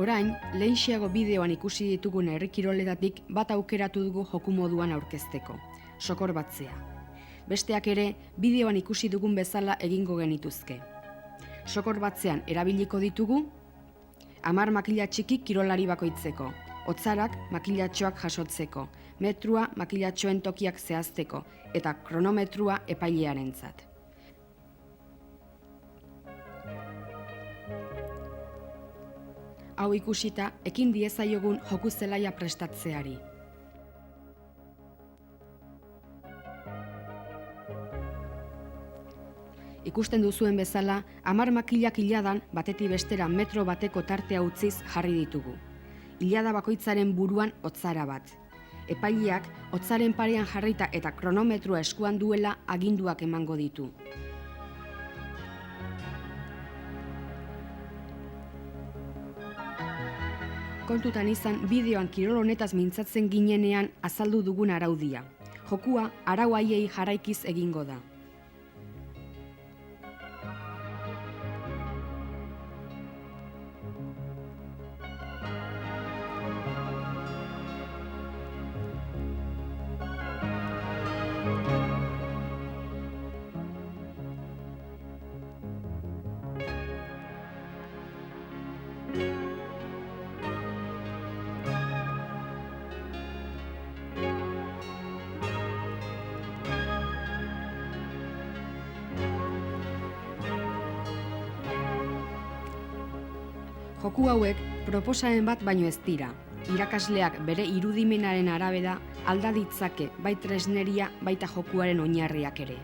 Orain, lehenxeago bideoan ikusi ditugun herri kiroletatik bat aukeratu dugu joku moduan aurkezteko, sokor batzea. Besteak ere, bideoan ikusi dugun bezala egingo genituzke. Sokor batzean erabiliko ditugu, 10 makila txiki kirolari bakoitzeko, hotzarak makilatxoak jasotzeko, metrua makilatxoen tokiak zehazteko, eta kronometrua epailearentzat. Hau ikusita, ekin diezaiogun joku zelaia prestatzeari. Ikusten duzuen bezala, 10 makilak iladan batetik bestera metro bateko tartea utziz jarri ditugu. Ilada bakoitzaren buruan hotzara bat. Epaileak hotzaren parean jarrita eta kronometroa eskuan duela aginduak emango ditu. Kontutan izan bideoan kirol honetaz mintzatzen ginenean azaldu dugun araudia. Jokua arau haiei jarraikiz egingo da. Joku hauek proposamen bat baino ez dira. Irakasleak bere irudimenaren arabera alda ditzake bai tresneria baita jokuaren oinarriak ere.